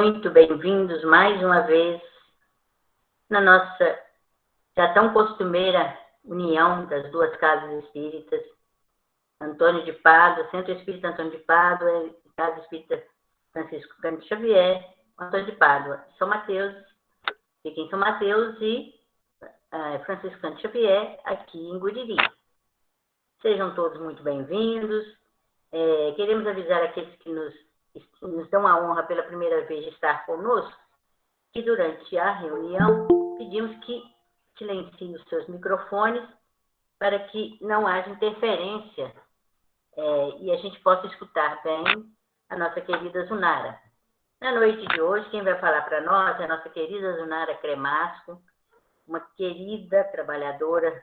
muito bem-vindos mais uma vez na nossa já tão costumeira união das duas casas espíritas, Antônio de Pádua, Centro Espírita Antônio de Pádua e Casa Espírita Francisco Cândido Xavier, Antônio de Pádua, São Mateus, fica em São Mateus e Francisco Cândido Xavier, aqui em Guriri. Sejam todos muito bem-vindos. Queremos avisar aqueles que nos dão a honra pela primeira vez de estar conosco, que durante a reunião pedimos que silenciem os seus microfones para que não haja interferência e a gente possa escutar bem a nossa querida Zunara. Na noite de hoje, quem vai falar para nós é a nossa querida Zunara Cremasco, uma querida trabalhadora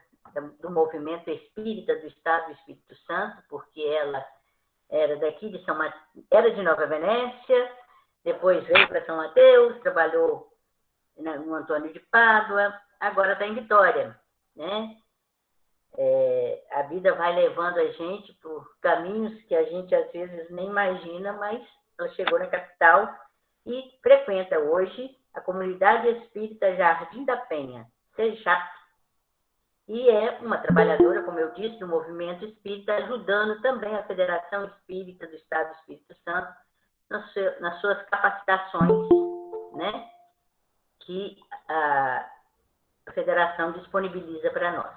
do movimento espírita do Estado do Espírito Santo, porque ela era daqui de era de Nova Venécia, depois veio para São Mateus, trabalhou no Antônio de Pádua, agora está em Vitória, né? A vida vai levando a gente por caminhos que a gente às vezes nem imagina, mas ela chegou na capital e frequenta hoje a comunidade espírita Jardim da Penha, Sejap, e é uma trabalhadora, como eu disse, do movimento espírita, ajudando também a Federação Espírita do Estado do Espírito Santo nas suas capacitações, né, que a Federação disponibiliza para nós.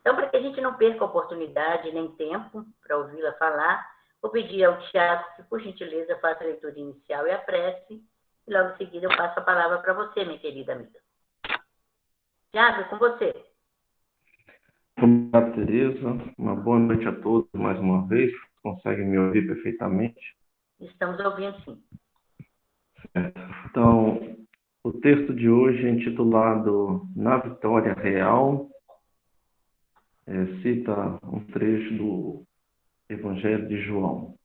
Então, para que a gente não perca a oportunidade nem tempo para ouvi-la falar, vou pedir ao Tiago que, por gentileza, faça a leitura inicial e a prece, e logo em seguida eu passo a palavra para você, minha querida amiga. Tiago, é com você. Obrigado, Tereza. Uma boa noite a todos mais uma vez. Conseguem me ouvir perfeitamente? Estamos ouvindo, sim. Certo. Então, o texto de hoje é intitulado Na Vitória Real. Cita um trecho do Evangelho de João.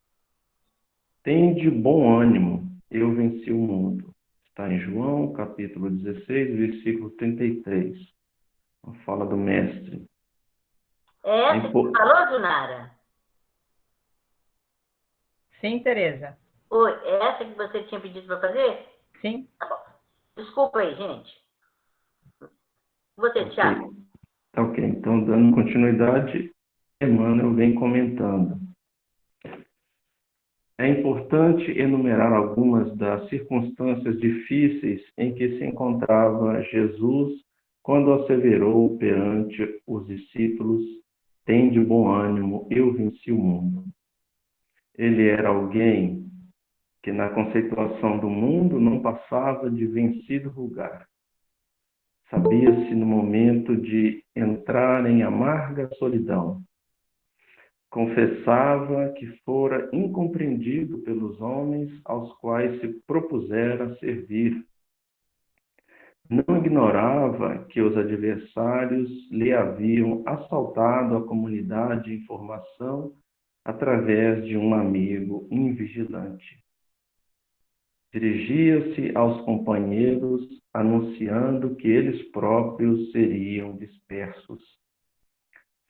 Tende bom ânimo, eu venci o mundo. Está em João, capítulo 16, versículo 33. A fala do mestre. É essa que você falou, Zunara? Sim, Tereza. Oi, é essa que você tinha pedido para fazer? Sim. Tá bom. Desculpa aí, gente. Você, Tiago. Ok, então dando continuidade, Emmanuel vem comentando. É importante enumerar algumas das circunstâncias difíceis em que se encontrava Jesus quando asseverou perante os discípulos: tende bom ânimo, eu venci o mundo. Ele era alguém que, na conceituação do mundo, não passava de vencido vulgar. Sabia-se no momento de entrar em amarga solidão. Confessava que fora incompreendido pelos homens aos quais se propusera servir. Não ignorava que os adversários lhe haviam assaltado a comunidade de informação através de um amigo invigilante. Dirigia-se aos companheiros anunciando que eles próprios seriam dispersos.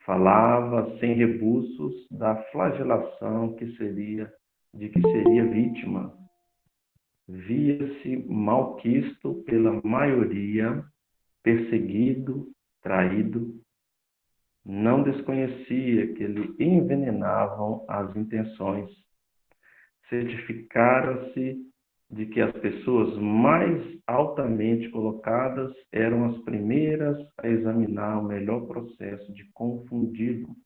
Falava sem rebuços da flagelação de que seria vítima. Via-se malquisto pela maioria, perseguido, traído. Não desconhecia que lhe envenenavam as intenções. Certificara-se de que as pessoas mais altamente colocadas eram as primeiras a examinar o melhor processo de confundi-lo.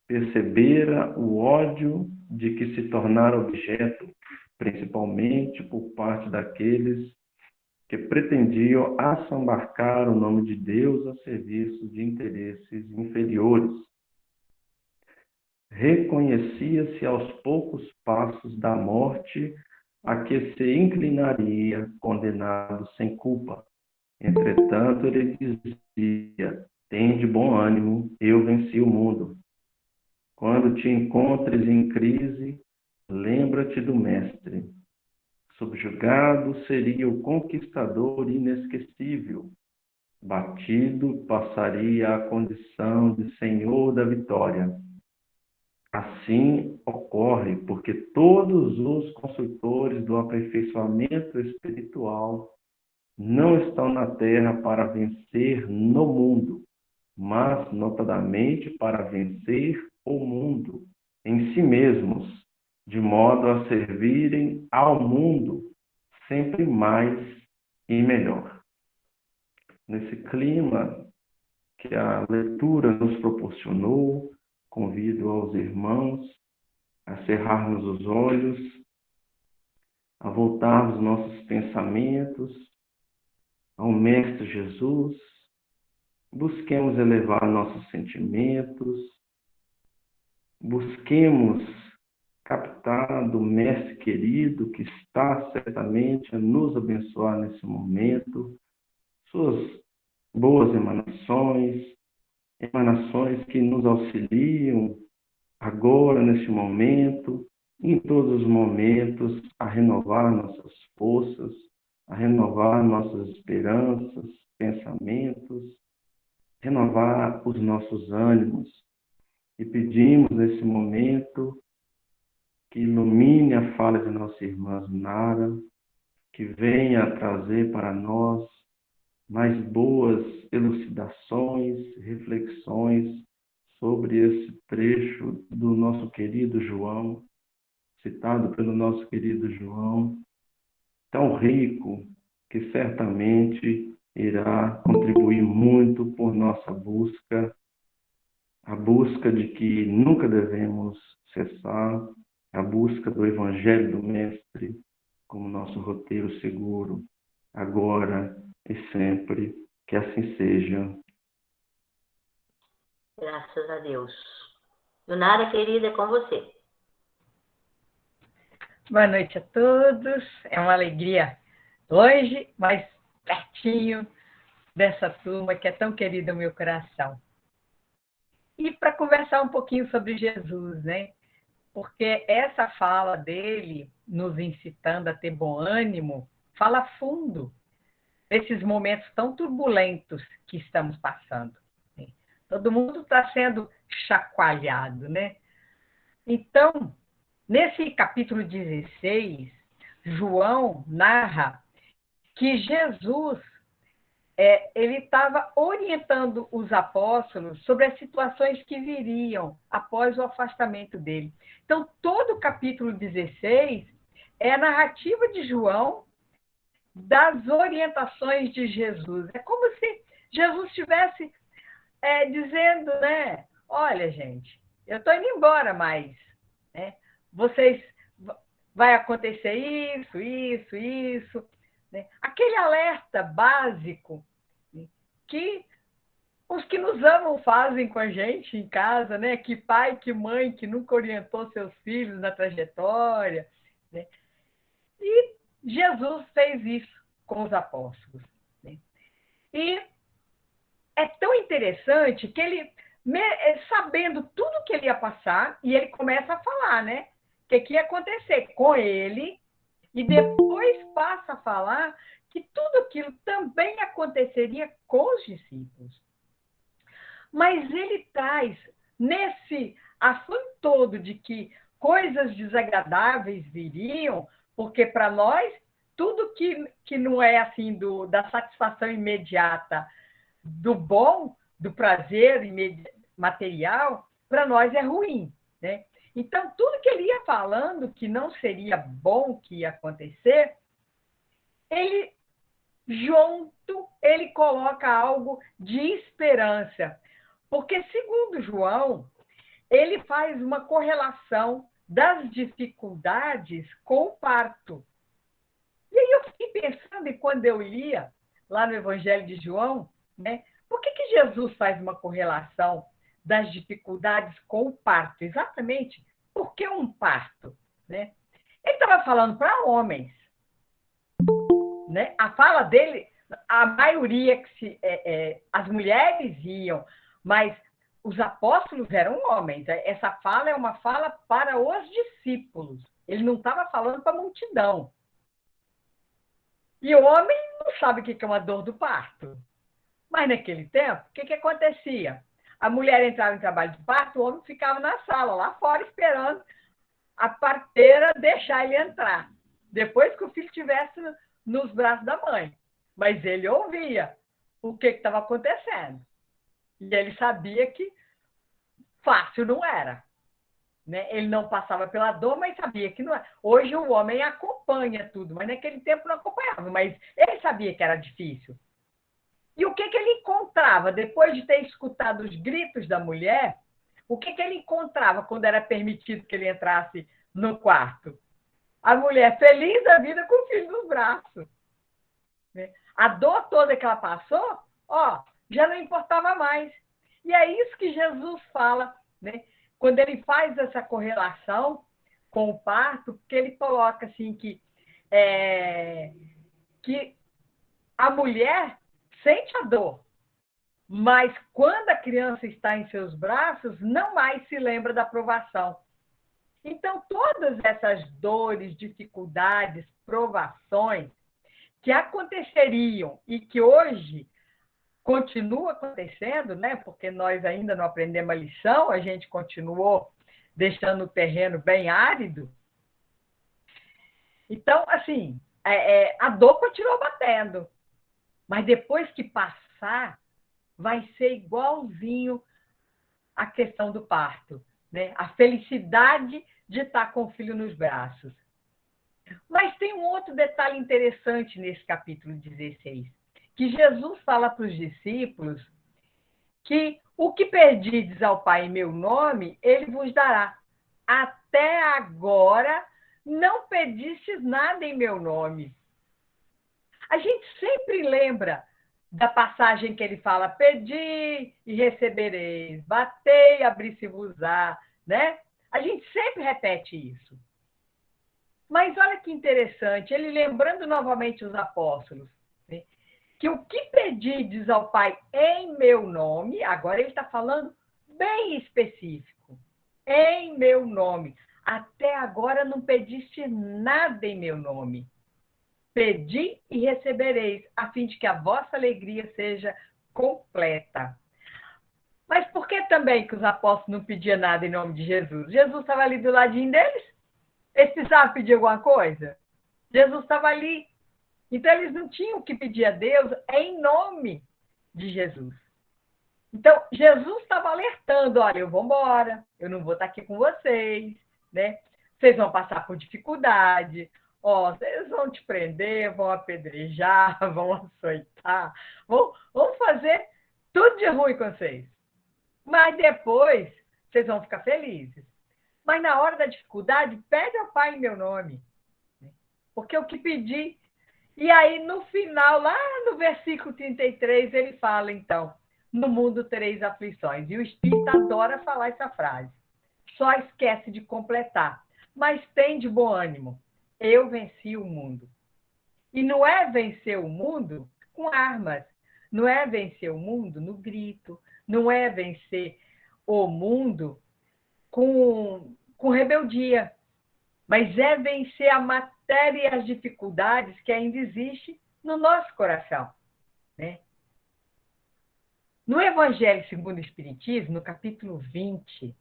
Percebera o ódio de que se tornara objeto, principalmente por parte daqueles que pretendiam assambarcar o nome de Deus a serviço de interesses inferiores. Reconhecia-se aos poucos passos da morte a que se inclinaria condenado sem culpa. Entretanto, ele dizia: tende bom ânimo, eu venci o mundo. Quando te encontres em crise, lembra-te do mestre. Subjugado seria o conquistador inesquecível. Batido, passaria à condição de senhor da vitória. Assim ocorre porque todos os consultores do aperfeiçoamento espiritual não estão na terra para vencer no mundo, mas notadamente para vencer o mundo em si mesmos, de modo a servirem ao mundo sempre mais e melhor. Nesse clima que a leitura nos proporcionou, convido aos irmãos a cerrarmos os olhos, a voltarmos nossos pensamentos ao Mestre Jesus, busquemos elevar nossos sentimentos, busquemos captar do Mestre querido que está certamente a nos abençoar nesse momento, suas boas emanações que nos auxiliam agora, neste momento, em todos os momentos, a renovar nossas forças, a renovar nossas esperanças, pensamentos, renovar os nossos ânimos. E pedimos nesse momento que ilumine a fala de nossa irmã Nara, que venha trazer para nós mais boas elucidações, reflexões sobre esse trecho do nosso querido João, citado pelo nosso querido João, tão rico que certamente irá contribuir muito por nossa busca, a busca de que nunca devemos cessar, a busca do Evangelho do Mestre como nosso roteiro seguro, agora e sempre. Que assim seja. Graças a Deus. Lunara, querida, é com você. Boa noite a todos. É uma alegria hoje, mais pertinho dessa turma que é tão querida ao meu coração. E para conversar um pouquinho sobre Jesus, né? Porque essa fala dele, nos incitando a ter bom ânimo, fala fundo desses momentos tão turbulentos que estamos passando. Né? Todo mundo está sendo chacoalhado, né? Então, nesse capítulo 16, João narra que Jesus ele estava orientando os apóstolos sobre as situações que viriam após o afastamento dele. Então, todo o capítulo 16 é a narrativa de João das orientações de Jesus. É como se Jesus estivesse dizendo, né? Olha, gente, eu estou indo embora, mas né, vocês vai acontecer isso. Né? Aquele alerta básico que os que nos amam fazem com a gente em casa, né? Que pai, que mãe que nunca orientou seus filhos na trajetória. Né? E Jesus fez isso com os apóstolos. Né? E é tão interessante que ele, sabendo tudo que ele ia passar, e ele começa a falar, né? O que ia acontecer com ele, e depois passa a falar que tudo aquilo também aconteceria com os discípulos. Mas ele traz, nesse assunto todo de que coisas desagradáveis viriam, porque para nós, tudo que não é assim da satisfação imediata, do bom, do prazer material, para nós é ruim, né? Então, tudo que ele ia falando que não seria bom que ia acontecer, ele, junto, ele coloca algo de esperança. Porque, segundo João, ele faz uma correlação das dificuldades com o parto. E aí eu fiquei pensando, e quando eu lia lá no Evangelho de João, né, por que Jesus faz uma correlação das dificuldades com o parto? Exatamente. Por que um parto? Né? Ele estava falando para homens. Né? A fala dele, a maioria, as mulheres iam, mas os apóstolos eram homens. Essa fala é uma fala para os discípulos. Ele não estava falando para a multidão. E o homem não sabe o que é uma dor do parto. Mas naquele tempo, o que acontecia? A mulher entrava em trabalho de parto, o homem ficava na sala, lá fora, esperando a parteira deixar ele entrar. Depois que o filho estivesse nos braços da mãe. Mas ele ouvia o que estava acontecendo. E ele sabia que fácil não era. Né? Ele não passava pela dor, mas sabia que não era. Hoje o homem acompanha tudo, mas naquele tempo não acompanhava. Mas ele sabia que era difícil. E o que ele encontrava, depois de ter escutado os gritos da mulher, o que ele encontrava quando era permitido que ele entrasse no quarto? A mulher feliz da vida com o filho nos braços. A dor toda que ela passou, já não importava mais. E é isso que Jesus fala, né? Quando ele faz essa correlação com o parto, que ele coloca assim que a mulher sente a dor, mas quando a criança está em seus braços, não mais se lembra da provação. Então, todas essas dores, dificuldades, provações que aconteceriam e que hoje continua acontecendo, né? Porque nós ainda não aprendemos a lição, a gente continuou deixando o terreno bem árido. Então, assim, a dor continua batendo, mas depois que passar, vai ser igualzinho a questão do parto, né? A felicidade de estar com o filho nos braços. Mas tem um outro detalhe interessante nesse capítulo 16, que Jesus fala para os discípulos que o que perdides ao Pai em meu nome, ele vos dará. Até agora não pedistes nada em meu nome. A gente sempre lembra da passagem que ele fala, pedi e recebereis, batei e abri-se-vos-á, né? A gente sempre repete isso. Mas olha que interessante, ele lembrando novamente os apóstolos, né? Que o que pedides ao Pai em meu nome, agora ele está falando bem específico, em meu nome. Até agora não pediste nada em meu nome. Pedi e recebereis, a fim de que a vossa alegria seja completa. Mas por que também que os apóstolos não pediam nada em nome de Jesus? Jesus estava ali do ladinho deles? Eles precisavam pedir alguma coisa? Jesus estava ali. Então, eles não tinham que pedir a Deus em nome de Jesus. Então, Jesus estava alertando, olha, eu vou embora, eu não vou estar aqui com vocês, né? Vocês vão passar por dificuldade, vocês vão te prender, vão apedrejar, vão açoitar, vão fazer tudo de ruim com vocês. Mas depois, vocês vão ficar felizes. Mas na hora da dificuldade, pede ao Pai em meu nome. Porque o que pedi. E aí, no final, lá no versículo 33, ele fala, então, no mundo tereis aflições. E o Espírito adora falar essa frase. Só esquece de completar. Mas tem de bom ânimo. Eu venci o mundo. E não é vencer o mundo com armas. Não é vencer o mundo no grito. Não é vencer o mundo com rebeldia. Mas é vencer a matéria e as dificuldades que ainda existem no nosso coração. Né? No Evangelho segundo o Espiritismo, no capítulo 20,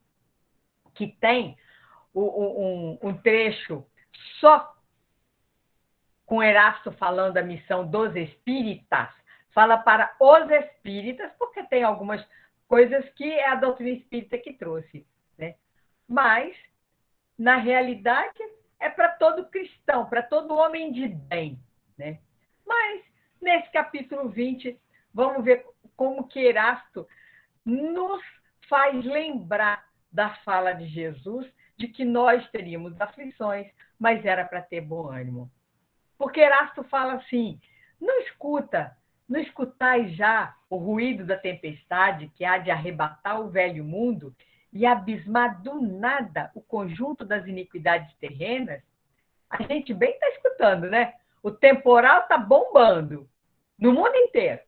que tem um trecho só com Erasto falando da missão dos espíritas, fala para os espíritas, porque tem algumas coisas que é a doutrina espírita que trouxe. Né? Mas, na realidade, é para todo cristão, para todo homem de bem. Né? Mas, nesse capítulo 20, vamos ver como que Erasto nos faz lembrar da fala de Jesus, de que nós teríamos aflições, mas era para ter bom ânimo. Porque Erasto fala assim, não escutais já o ruído da tempestade que há de arrebatar o velho mundo e abismar do nada o conjunto das iniquidades terrenas? A gente bem está escutando, né? O temporal está bombando no mundo inteiro.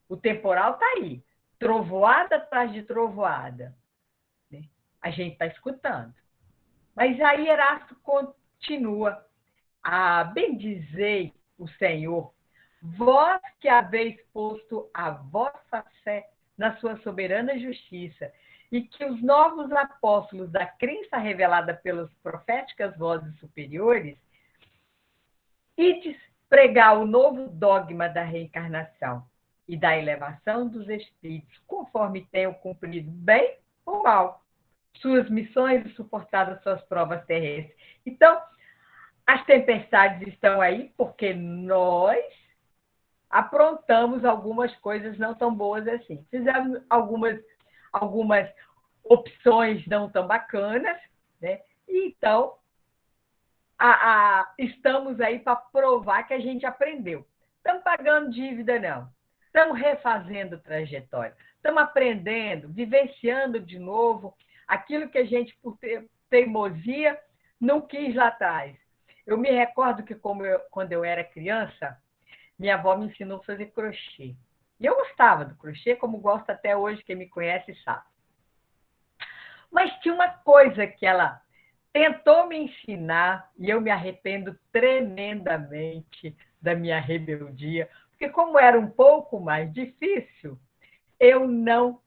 O temporal está aí, trovoada atrás de trovoada. Né? A gente está escutando. Mas aí Erasto continua. Bendizei o Senhor, vós que haveis posto a vossa fé na sua soberana justiça, e que os novos apóstolos da crença revelada pelas proféticas vozes superiores, ides pregar o novo dogma da reencarnação e da elevação dos espíritos, conforme tenham cumprido bem ou mal suas missões e suportado suas provas terrestres. Então, as tempestades estão aí porque nós aprontamos algumas coisas não tão boas assim. Fizemos algumas opções não tão bacanas, né? Então, estamos aí para provar que a gente aprendeu. Estamos pagando dívida, não. Estamos refazendo trajetória. Estamos aprendendo, vivenciando de novo aquilo que a gente, por teimosia, não quis lá atrás. Eu me recordo que, quando eu era criança, minha avó me ensinou a fazer crochê. E eu gostava do crochê, como gosto até hoje, quem me conhece sabe. Mas tinha uma coisa que ela tentou me ensinar, e eu me arrependo tremendamente da minha rebeldia, porque como era um pouco mais difícil, eu não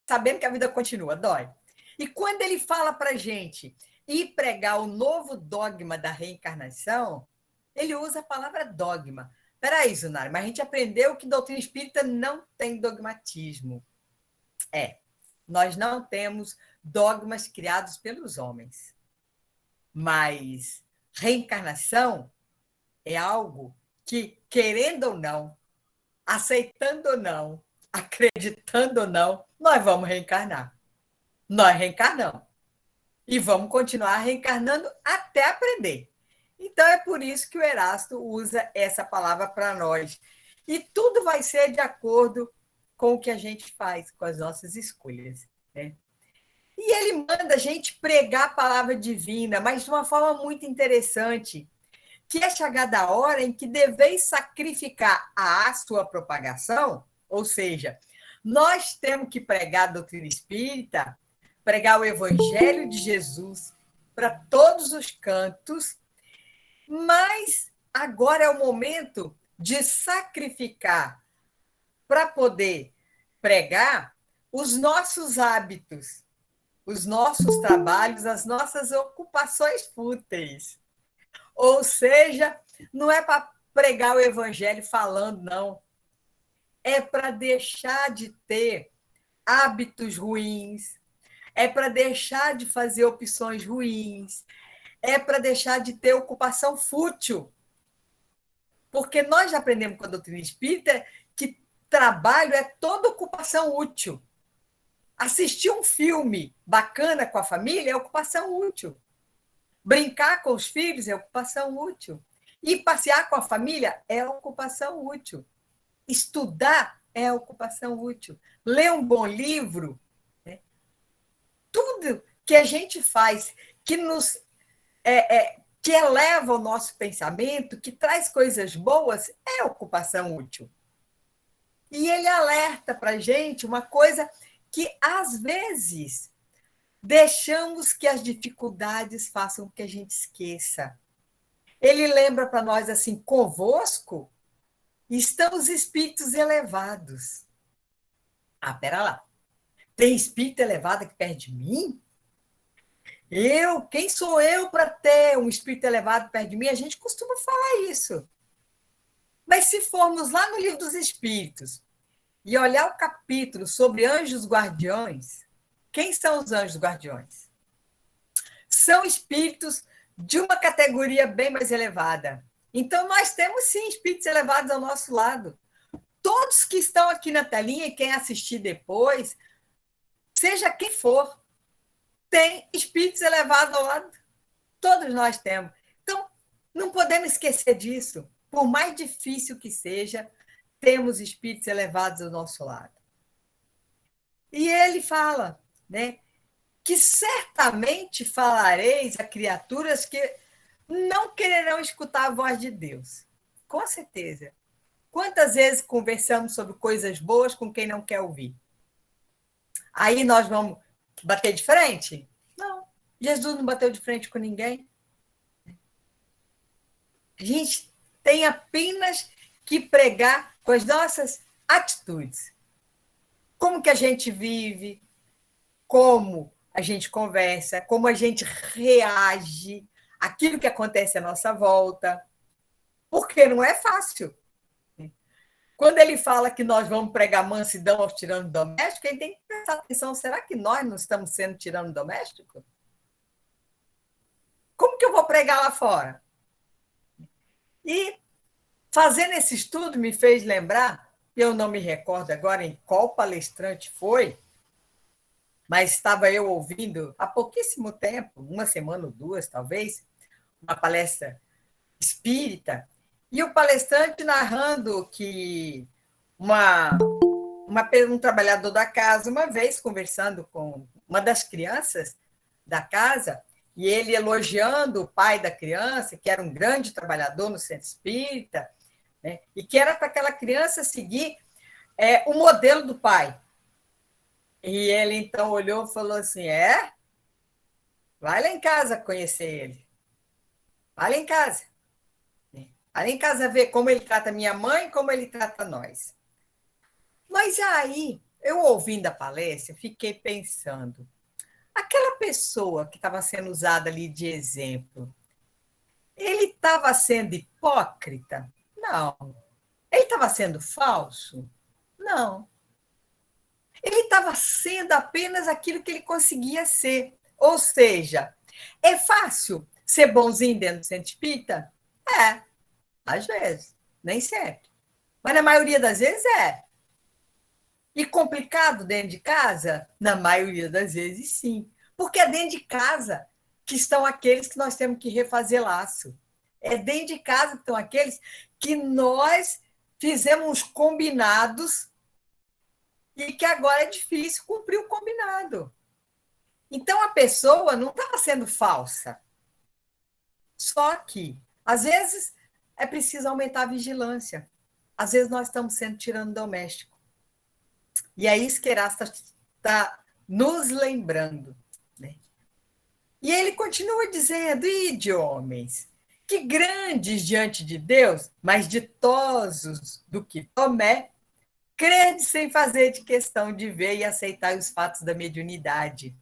sabendo que a vida continua, dói. E quando ele fala para a gente ir pregar o novo dogma da reencarnação, ele usa a palavra dogma. Peraí, Zunara, mas a gente aprendeu que doutrina espírita não tem dogmatismo. Nós não temos dogmas criados pelos homens. Mas reencarnação é algo que, querendo ou não, aceitando ou não, acreditando ou não, nós vamos reencarnar. Nós reencarnamos. E vamos continuar reencarnando até aprender. Então, é por isso que o Erasto usa essa palavra para nós. E tudo vai ser de acordo com o que a gente faz, com as nossas escolhas, né? E ele manda a gente pregar a palavra divina, mas de uma forma muito interessante, que é chegada a hora em que deveis sacrificar a sua propagação, ou seja, nós temos que pregar a doutrina espírita, pregar o evangelho de Jesus para todos os cantos, mas agora é o momento de sacrificar para poder pregar os nossos hábitos, os nossos trabalhos, as nossas ocupações fúteis. Ou seja, não é para pregar o evangelho falando, não. É para deixar de ter hábitos ruins, é para deixar de fazer opções ruins, é para deixar de ter ocupação fútil. Porque nós já aprendemos com a doutrina espírita que trabalho é toda ocupação útil. Assistir um filme bacana com a família é ocupação útil. Brincar com os filhos é ocupação útil. Ir passear com a família é ocupação útil. Estudar é ocupação útil. Ler um bom livro, né? Tudo que a gente faz que nos que eleva o nosso pensamento, que traz coisas boas, é ocupação útil. E ele alerta para a gente uma coisa que, às vezes, deixamos que as dificuldades façam com que a gente esqueça. Ele lembra para nós assim: convosco estão os espíritos elevados. Pera lá. Tem espírito elevado aqui perto de mim? Quem sou eu para ter um espírito elevado perto de mim? A gente costuma falar isso. Mas se formos lá no Livro dos Espíritos e olhar o capítulo sobre anjos guardiões, quem são os anjos guardiões? São espíritos de uma categoria bem mais elevada. Então, nós temos, sim, espíritos elevados ao nosso lado. Todos que estão aqui na telinha e quem assistir depois, seja quem for, tem espíritos elevados ao lado. Todos nós temos. Então, não podemos esquecer disso. Por mais difícil que seja, temos espíritos elevados ao nosso lado. E ele fala, né, que certamente falareis a criaturas que não quererão escutar a voz de Deus. Com certeza. Quantas vezes conversamos sobre coisas boas com quem não quer ouvir? Aí nós vamos bater de frente? Não. Jesus não bateu de frente com ninguém. A gente tem apenas que pregar com as nossas atitudes. Como que a gente vive, como a gente conversa, como a gente reage àquilo que acontece à nossa volta. Porque não é fácil. Quando ele fala que nós vamos pregar mansidão aos tiranos domésticos, ele tem que prestar atenção. Será que nós não estamos sendo tirano doméstico? Como que eu vou pregar lá fora? E fazendo esse estudo me fez lembrar, eu não me recordo agora em qual palestrante foi, mas estava eu ouvindo há pouquíssimo tempo, uma semana ou duas, talvez, uma palestra espírita, e o palestrante narrando que um trabalhador da casa, uma vez conversando com uma das crianças da casa, e ele elogiando o pai da criança, que era um grande trabalhador no centro espírita, né, e que era para aquela criança seguir o modelo do pai. E ele então olhou e falou assim: vai lá em casa conhecer ele. Vai lá em casa. Vai lá em casa ver como ele trata minha mãe e como ele trata nós. Mas aí, eu ouvindo a palestra, fiquei pensando, aquela pessoa que estava sendo usada ali de exemplo, ele estava sendo hipócrita? Não. Ele estava sendo falso? Não. Ele estava sendo apenas aquilo que ele conseguia ser. Ou seja, é fácil ser bonzinho dentro do centro espírita? É, às vezes, nem sempre. Mas na maioria das vezes é. E complicado dentro de casa? Na maioria das vezes, sim. Porque é dentro de casa que estão aqueles que nós temos que refazer laço. É dentro de casa que estão aqueles que nós fizemos combinados e que agora é difícil cumprir o combinado. Então, a pessoa não estava sendo falsa. Só que, às vezes, é preciso aumentar a vigilância. Às vezes, nós estamos sendo tirano doméstico. E aí, Esquerás está nos lembrando. Né? E ele continua dizendo: ide, homens, que grandes diante de Deus, mas ditosos do que Tomé, crede sem fazer de questão de ver e aceitar os fatos da mediunidade.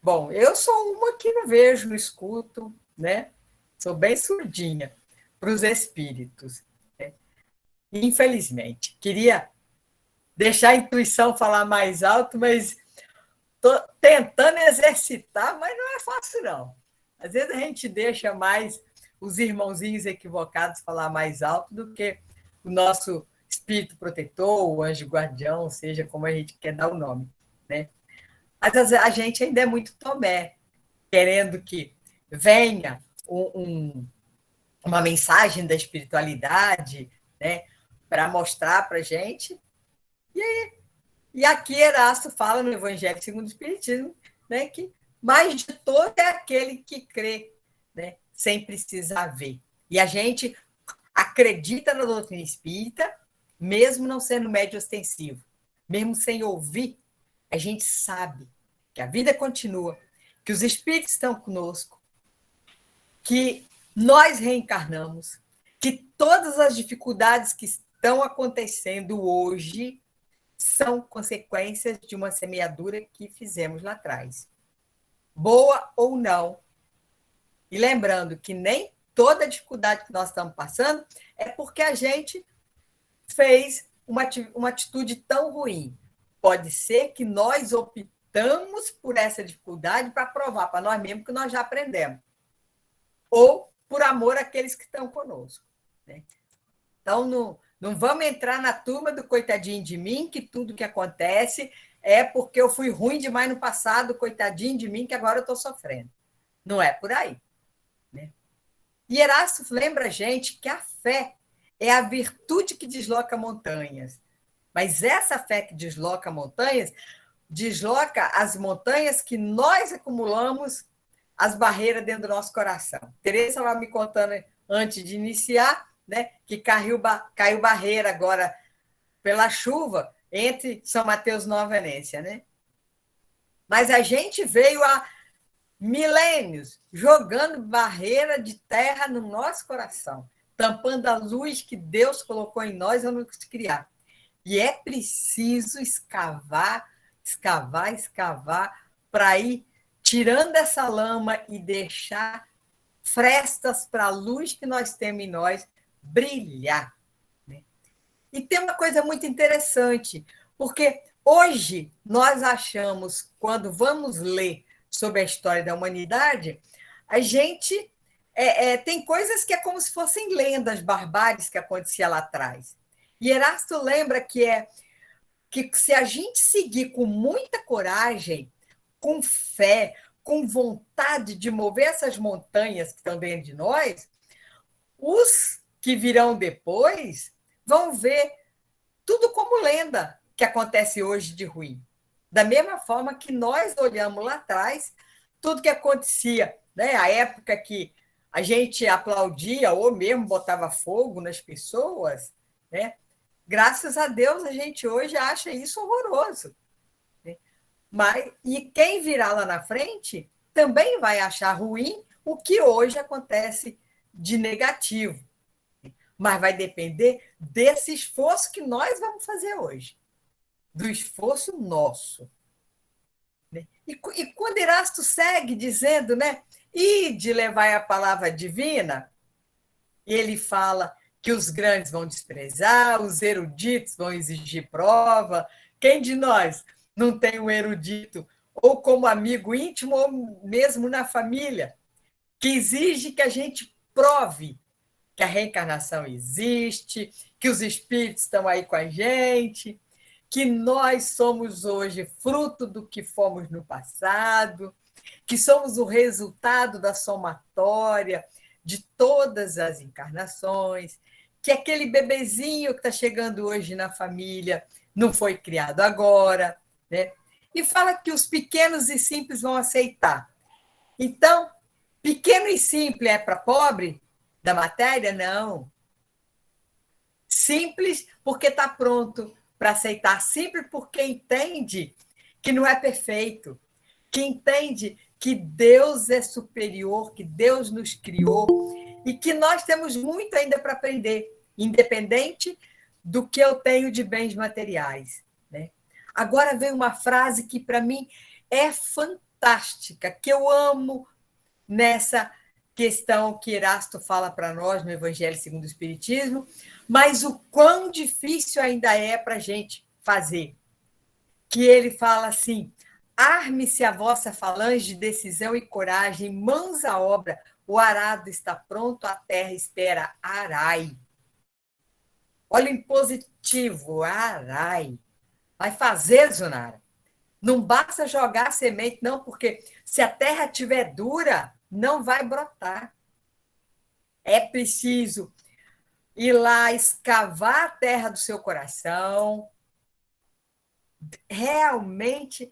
Bom, eu sou uma que não vejo, não escuto, né? Sou bem surdinha para os espíritos. Né? Infelizmente. Queria deixar a intuição falar mais alto, mas estou tentando exercitar, mas não é fácil, não. Às vezes a gente deixa mais os irmãozinhos equivocados falar mais alto do que o nosso espírito protetor, o anjo guardião, seja como a gente quer dar o nome, né? Mas a gente ainda é muito Tomé, querendo que venha uma mensagem da espiritualidade, né, para mostrar para a gente. E aqui Erasto fala no Evangelho segundo o Espiritismo, né, que mais de todo é aquele que crê, né, sem precisar ver. E a gente acredita na doutrina espírita, mesmo não sendo médio ostensivo, mesmo sem ouvir, a gente sabe que a vida continua, que os espíritos estão conosco, que nós reencarnamos, que todas as dificuldades que estão acontecendo hoje são consequências de uma semeadura que fizemos lá atrás. boa ou não. E lembrando que nem toda dificuldade que nós estamos passando é porque a gente fez uma atitude tão ruim. Pode ser que nós optamos por essa dificuldade para provar para nós mesmos que nós já aprendemos. Ou por amor àqueles que estão conosco. Né? Então, não vamos entrar na turma do coitadinho de mim, que tudo que acontece é porque eu fui ruim demais no passado, coitadinho de mim, que agora eu estou sofrendo. Não é por aí. Né? E Erasto lembra a gente que a fé é a virtude que desloca montanhas. Mas essa fé que desloca montanhas, desloca as montanhas que nós acumulamos as barreiras dentro do nosso coração. Teresa estava me contando antes de iniciar, né, que caiu barreira agora pela chuva entre São Mateus e Nova Venécia. Né? Mas a gente veio há milênios jogando barreira de terra no nosso coração, tampando a luz que Deus colocou em nós ao nos criar. E é preciso escavar para ir tirando essa lama e deixar frestas para a luz que nós temos em nós brilhar. Né? E tem uma coisa muito interessante, porque hoje nós achamos, quando vamos ler sobre a história da humanidade, a gente tem coisas que é como se fossem lendas barbáries que acontecia lá atrás. E Erasto lembra que se a gente seguir com muita coragem, com fé, com vontade de mover essas montanhas que estão dentro de nós, os que virão depois vão ver tudo como lenda que acontece hoje de ruim. Da mesma forma que nós olhamos lá atrás, tudo que acontecia, né? A época que a gente aplaudia ou mesmo botava fogo nas pessoas, né? Graças a Deus, a gente hoje acha isso horroroso. Né? E quem virá lá na frente também vai achar ruim o que hoje acontece de negativo. Mas vai depender desse esforço que nós vamos fazer hoje, do esforço nosso. Né? E quando Erasto segue dizendo, né, e de levar a palavra divina, ele fala que os grandes vão desprezar, os eruditos vão exigir prova. Quem de nós não tem um erudito, ou como amigo íntimo, ou mesmo na família, que exige que a gente prove que a reencarnação existe, que os espíritos estão aí com a gente, que nós somos hoje fruto do que fomos no passado, que somos o resultado da somatória de todas as encarnações, que aquele bebezinho que está chegando hoje na família não foi criado agora, né? E fala que os pequenos e simples vão aceitar. Então, pequeno e simples é para pobre da matéria? Não. Simples porque está pronto para aceitar. Simples porque entende que não é perfeito, que entende que Deus é superior, que Deus nos criou e que nós temos muito ainda para aprender, independente do que eu tenho de bens materiais. Né? Agora vem uma frase que, para mim, é fantástica, que eu amo nessa questão que Erasto fala para nós no Evangelho segundo o Espiritismo, mas o quão difícil ainda é para a gente fazer. Que ele fala assim: arme-se a vossa falange de decisão e coragem, mãos à obra, o arado está pronto, a terra espera, arai. Olha o impositivo, arai. Vai fazer, Zunara. Não basta jogar a semente, não, porque se a terra estiver dura, não vai brotar. É preciso ir lá escavar a terra do seu coração, realmente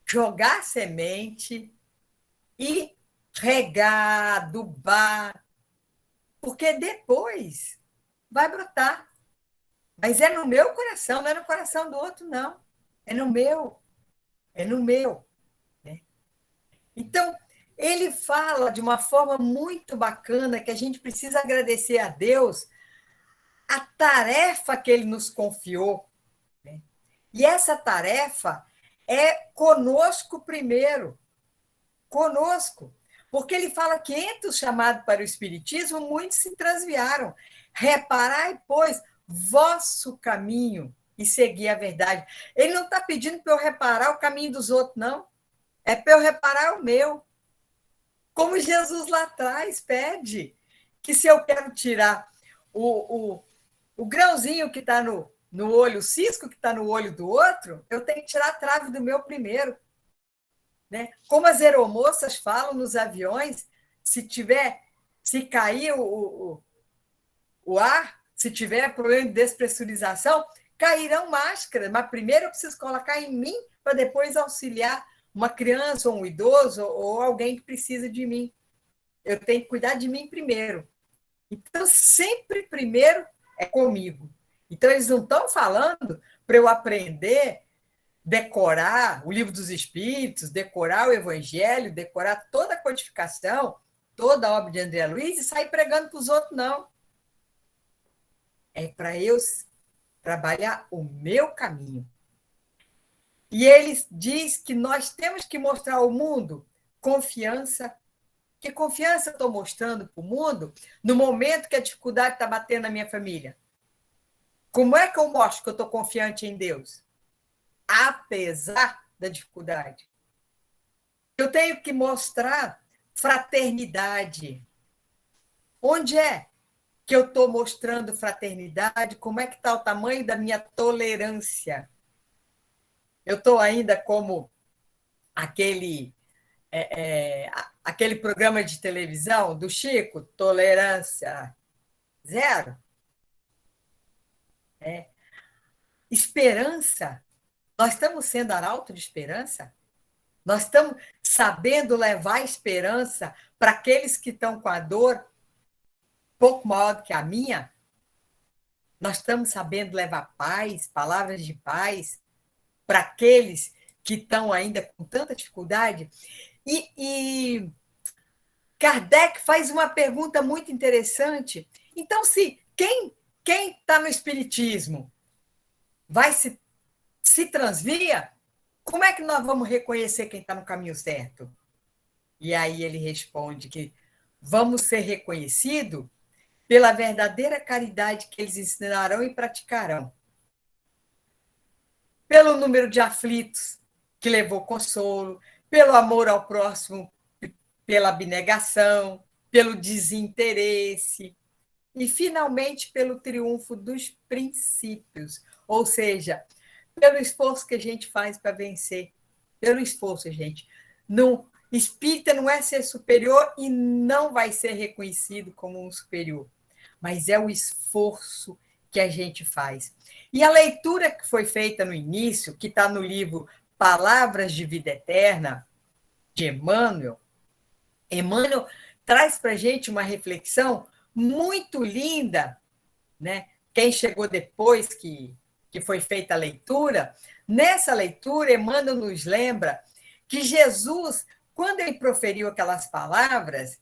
jogar semente e regar, adubar, porque depois vai brotar. Mas é no meu coração, não é no coração do outro, não. É no meu. É no meu. Né? Então, ele fala de uma forma muito bacana que a gente precisa agradecer a Deus a tarefa que ele nos confiou. Né? E essa tarefa é conosco primeiro. conosco. Porque ele fala que entre os chamados para o Espiritismo, muitos se transviaram. Reparai, pois, vosso caminho e seguir a verdade. Ele não está pedindo para eu reparar o caminho dos outros, não. É para eu reparar o meu. Como Jesus lá atrás pede, que se eu quero tirar o grãozinho que está no olho, o cisco que está no olho do outro, eu tenho que tirar a trave do meu primeiro. Né? Como as aeromoças falam nos aviões, se cair o ar, se tiver problema de despressurização, cairão máscaras, mas primeiro eu preciso colocar em mim para depois auxiliar uma criança, ou um idoso, ou alguém que precisa de mim. Eu tenho que cuidar de mim primeiro. Então, sempre primeiro é comigo. Então, eles não estão falando para eu aprender, decorar o Livro dos Espíritos, decorar o Evangelho, decorar toda a codificação, toda a obra de André Luiz e sair pregando para os outros, não. É para eu trabalhar o meu caminho. E ele diz que nós temos que mostrar ao mundo confiança. Que confiança eu estou mostrando para o mundo no momento que a dificuldade está batendo na minha família? Como é que eu mostro que eu estou confiante em Deus? Apesar da dificuldade. Eu tenho que mostrar fraternidade. Onde é que eu estou mostrando fraternidade? Como é que está o tamanho da minha tolerância? Eu estou ainda como aquele programa de televisão do Chico, Tolerância Zero. Esperança. Nós estamos sendo arauto de esperança? Nós estamos sabendo levar esperança para aqueles que estão com a dor pouco maior do que a minha? Nós estamos sabendo levar paz, palavras de paz, para aqueles que estão ainda com tanta dificuldade? E Kardec faz uma pergunta muito interessante. Então, se quem está no Espiritismo vai se transvia, como é que nós vamos reconhecer quem está no caminho certo? E aí ele responde que vamos ser reconhecidos pela verdadeira caridade que eles ensinarão e praticarão. Pelo número de aflitos que levou consolo, pelo amor ao próximo, pela abnegação, pelo desinteresse e, finalmente, pelo triunfo dos princípios, ou seja, pelo esforço que a gente faz para vencer. Pelo esforço, gente. Espírita não é ser superior e não vai ser reconhecido como um superior, mas é o esforço que a gente faz. E a leitura que foi feita no início, que está no livro Palavras de Vida Eterna, de Emmanuel traz para a gente uma reflexão muito linda, né? Quem chegou depois que foi feita a leitura, nessa leitura, Emmanuel nos lembra que Jesus, quando ele proferiu aquelas palavras,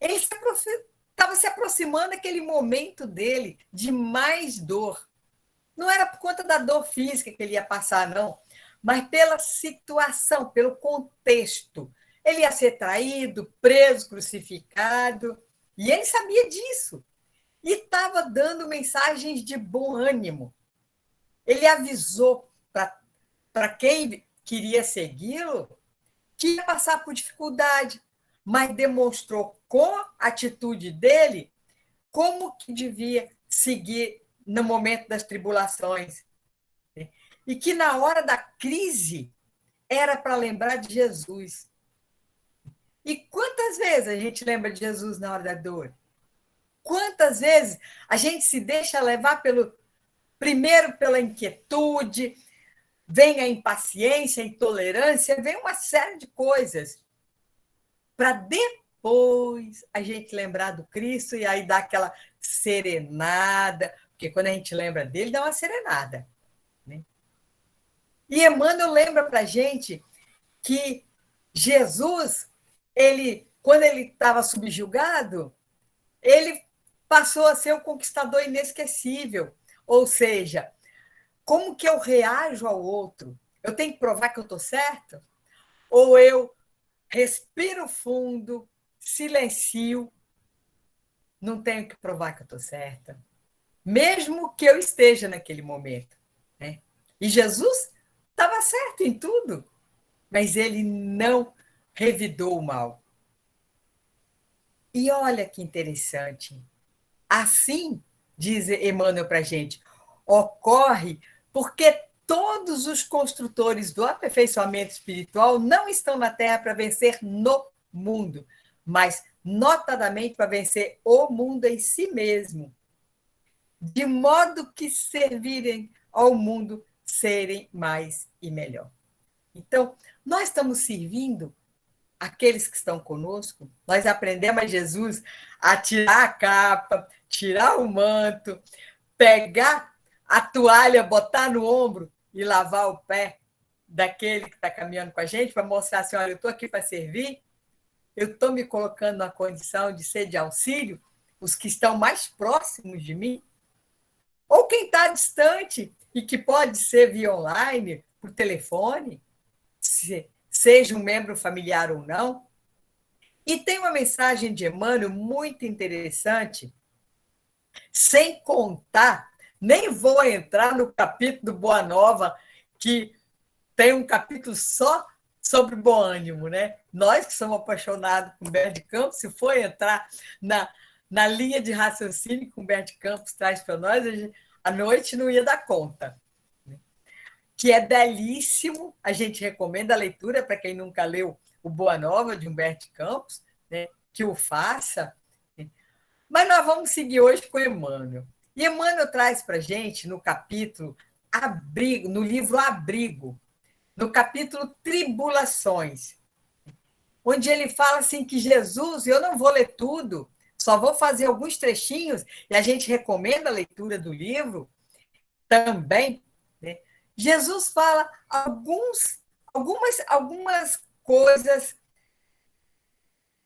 ele estava se aproximando daquele momento dele de mais dor. Não era por conta da dor física que ele ia passar, não, mas pela situação, pelo contexto. Ele ia ser traído, preso, crucificado, e ele sabia disso. E estava dando mensagens de bom ânimo. Ele avisou para quem queria segui-lo que ia passar por dificuldade, mas demonstrou com a atitude dele como que devia seguir no momento das tribulações. E que na hora da crise era para lembrar de Jesus. E quantas vezes a gente lembra de Jesus na hora da dor? Quantas vezes a gente se deixa levar primeiro pela inquietude, vem a impaciência, a intolerância, vem uma série de coisas, para depois a gente lembrar do Cristo e aí dar aquela serenada, porque quando a gente lembra dele, dá uma serenada. Né? E Emmanuel lembra para a gente que Jesus, quando ele estava subjugado, ele passou a ser um conquistador inesquecível. Ou seja, como que eu reajo ao outro? Eu tenho que provar que eu estou certo? Ou eu respiro fundo, silencio, não tenho que provar que eu estou certa, mesmo que eu esteja naquele momento, né? E Jesus estava certo em tudo, mas ele não revidou o mal. E olha que interessante. Assim, diz Emmanuel para a gente, ocorre porque todos os construtores do aperfeiçoamento espiritual não estão na Terra para vencer no mundo, mas notadamente para vencer o mundo em si mesmo, de modo que servirem ao mundo serem mais e melhor. Então, nós estamos servindo aqueles que estão conosco, nós aprendemos a Jesus a tirar a capa, tirar o manto, pegar a toalha, botar no ombro e lavar o pé daquele que está caminhando com a gente, para mostrar assim, olha, eu estou aqui para servir, eu estou me colocando na condição de ser de auxílio, os que estão mais próximos de mim, ou quem está distante e que pode ser via online, por telefone, seja um membro familiar ou não. E tem uma mensagem de Emmanuel muito interessante, sem contar, nem vou entrar no capítulo do Boa Nova, que tem um capítulo só sobre bom ânimo, né? Nós que somos apaixonados por Humberto de Campos, se for entrar na linha de raciocínio que Humberto de Campos traz para nós, a noite não ia dar conta. Que é belíssimo, a gente recomenda a leitura para quem nunca leu o Boa Nova, de Humberto de Campos, né, que o faça. Mas nós vamos seguir hoje com Emmanuel. E Emmanuel traz para a gente, no capítulo Abrigo, no livro Abrigo, no capítulo Tribulações, onde ele fala assim que Jesus, eu não vou ler tudo, só vou fazer alguns trechinhos, e a gente recomenda a leitura do livro também, né? Jesus fala algumas coisas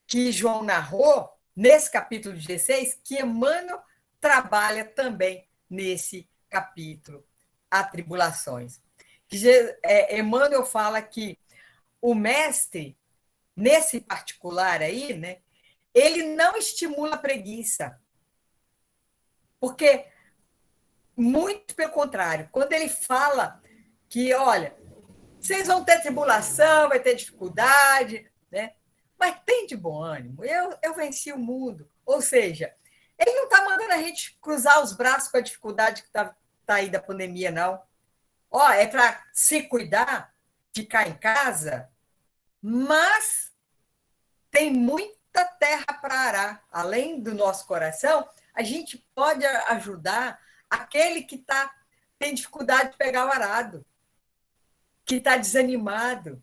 que João narrou nesse capítulo 16, que Emmanuel trabalha também nesse capítulo, Atribulações. Emmanuel fala que o mestre, nesse particular aí, né, ele não estimula a preguiça, porque, muito pelo contrário, quando ele fala que, olha, vocês vão ter tribulação, vai ter dificuldade, né? Mas tem de bom ânimo, eu venci o mundo. Ou seja, ele não está mandando a gente cruzar os braços com a dificuldade que está aí da pandemia, não. Ó, é para se cuidar, ficar em casa, mas tem muita terra para arar. Além do nosso coração, a gente pode ajudar aquele que tem dificuldade de pegar o arado, que está desanimado.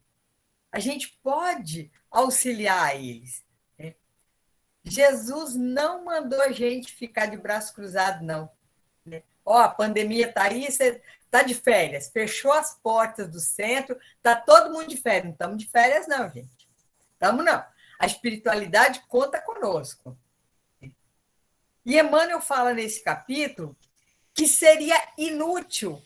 A gente pode auxiliar eles. Né? Jesus não mandou a gente ficar de braço cruzado, não. Né? Ó, a pandemia está aí, você está de férias, fechou as portas do centro, está todo mundo de férias. Não estamos de férias, não, gente. Estamos, não. A espiritualidade conta conosco. E Emmanuel fala nesse capítulo que seria inútil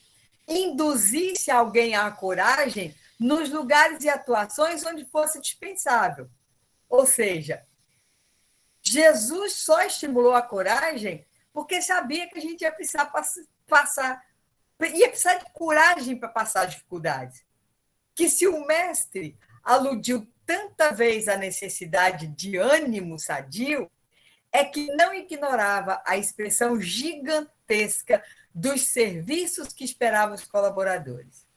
induzir-se alguém à coragem nos lugares e atuações onde fosse dispensável. Ou seja, Jesus só estimulou a coragem porque sabia que a gente ia precisar ia precisar de coragem para passar dificuldades. Que se o mestre aludiu tanta vez à necessidade de ânimo sadio, é que não ignorava a expressão gigantesca dos serviços que esperavam os colaboradores.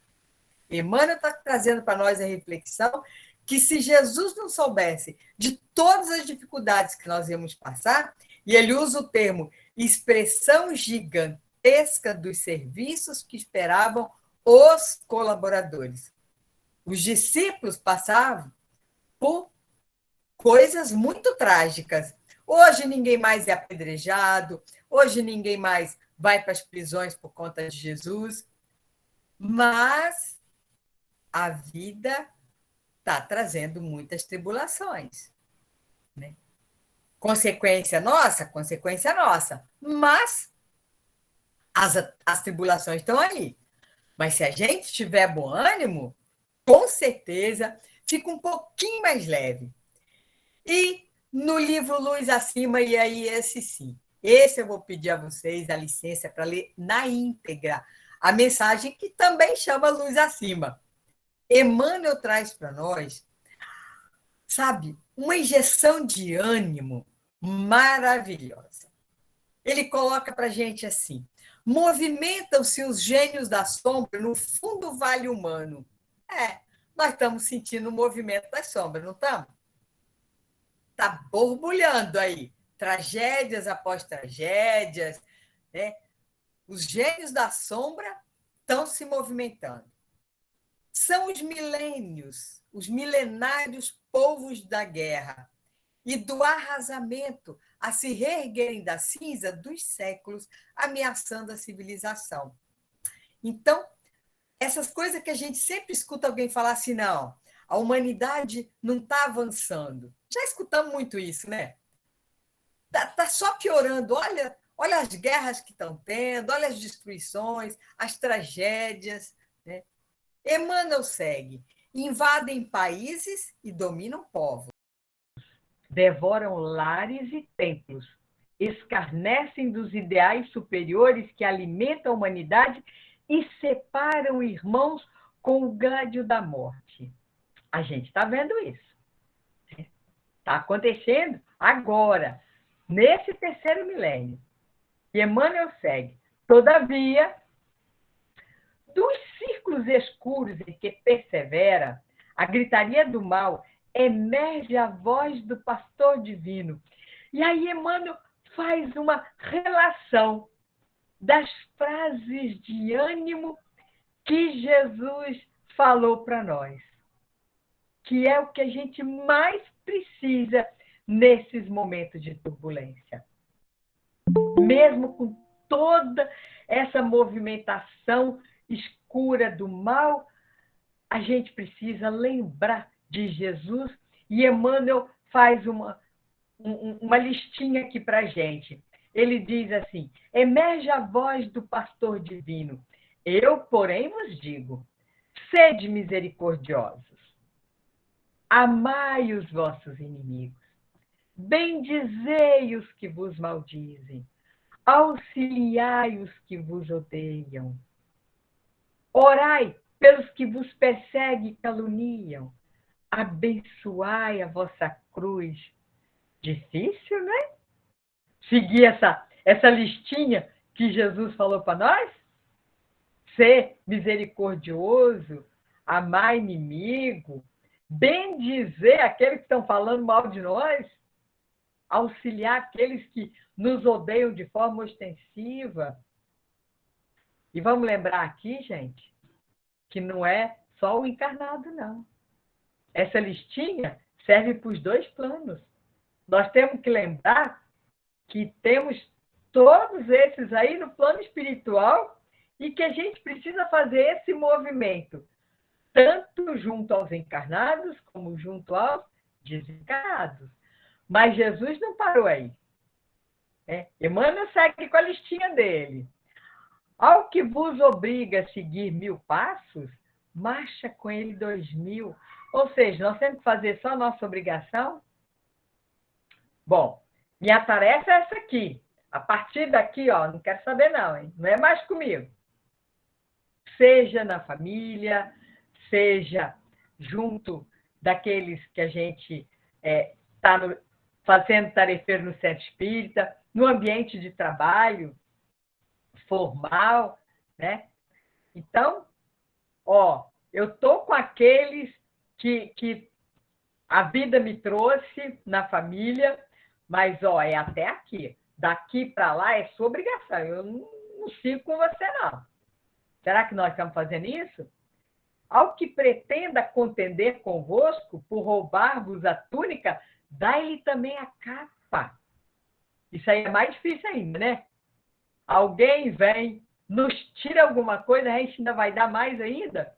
Emmanuel está trazendo para nós a reflexão que se Jesus não soubesse de todas as dificuldades que nós íamos passar, e ele usa o termo expressão gigantesca dos serviços que esperavam os colaboradores. Os discípulos passavam por coisas muito trágicas. Hoje ninguém mais é apedrejado, hoje ninguém mais vai para as prisões por conta de Jesus, mas a vida está trazendo muitas tribulações. Né? Consequência nossa, mas as tribulações estão aí. Mas se a gente tiver bom ânimo, com certeza fica um pouquinho mais leve. E no livro Luz Acima, e aí esse sim. Esse eu vou pedir a vocês a licença para ler na íntegra a mensagem que também chama Luz Acima. Emmanuel traz para nós, sabe, uma injeção de ânimo maravilhosa. Ele coloca para a gente assim: movimentam-se os gênios da sombra no fundo vale humano. Nós estamos sentindo o movimento das sombras, não estamos? Está borbulhando aí, tragédias após tragédias, né? Os gênios da sombra estão se movimentando. São os milênios, os milenários povos da guerra e do arrasamento a se reerguerem da cinza dos séculos, ameaçando a civilização. Então, essas coisas que a gente sempre escuta alguém falar assim, não, a humanidade não está avançando. Já escutamos muito isso, né? Está só piorando. Olha as guerras que estão tendo, olha as destruições, as tragédias. Né? Emmanuel segue. Invadem países e dominam povos. Devoram lares e templos. Escarnecem dos ideais superiores que alimentam a humanidade e separam irmãos com o gládio da morte. A gente está vendo isso. Está acontecendo agora, nesse terceiro milênio. E Emmanuel segue. Todavia, dos círculos escuros em que persevera, a gritaria do mal, emerge a voz do pastor divino. E aí Emmanuel faz uma relação das frases de ânimo que Jesus falou para nós, que é o que a gente mais precisa nesses momentos de turbulência. Mesmo com toda essa movimentação escura do mal, a gente precisa lembrar de Jesus, e Emmanuel faz uma listinha aqui para a gente. Ele diz assim: emerge a voz do pastor divino. Eu, porém, vos digo, sede misericordiosos, amai os vossos inimigos, bendizei os que vos maldizem, auxiliai os que vos odeiam, orai pelos que vos perseguem e caluniam, abençoai a vossa cruz. Difícil, né? Seguir essa listinha que Jesus falou para nós? Ser misericordioso, amar inimigo, bendizer aqueles que estão falando mal de nós, auxiliar aqueles que nos odeiam de forma ostensiva. E vamos lembrar aqui, gente, que não é só o encarnado, não. Essa listinha serve para os dois planos. Nós temos que lembrar que temos todos esses aí no plano espiritual e que a gente precisa fazer esse movimento, tanto junto aos encarnados como junto aos desencarnados. Mas Jesus não parou aí. Emmanuel segue com a listinha dele. Ao que vos obriga a seguir 1000 passos, marcha com ele 2000. Ou seja, nós temos que fazer só a nossa obrigação? Bom, minha tarefa é essa aqui. A partir daqui, não quero saber não, hein? Não é mais comigo. Seja na família, seja junto daqueles que a gente está fazendo tarefeiro no centro espírita, no ambiente de trabalho formal, né? Então, eu estou com aqueles que a vida me trouxe na família, mas, é até aqui. Daqui para lá é sua obrigação. Eu não sigo com você, não. Será que nós estamos fazendo isso? Ao que pretenda contender convosco por roubar-vos a túnica, dai-lhe também a capa. Isso aí é mais difícil ainda, né? Alguém vem, nos tira alguma coisa, a gente ainda vai dar mais ainda?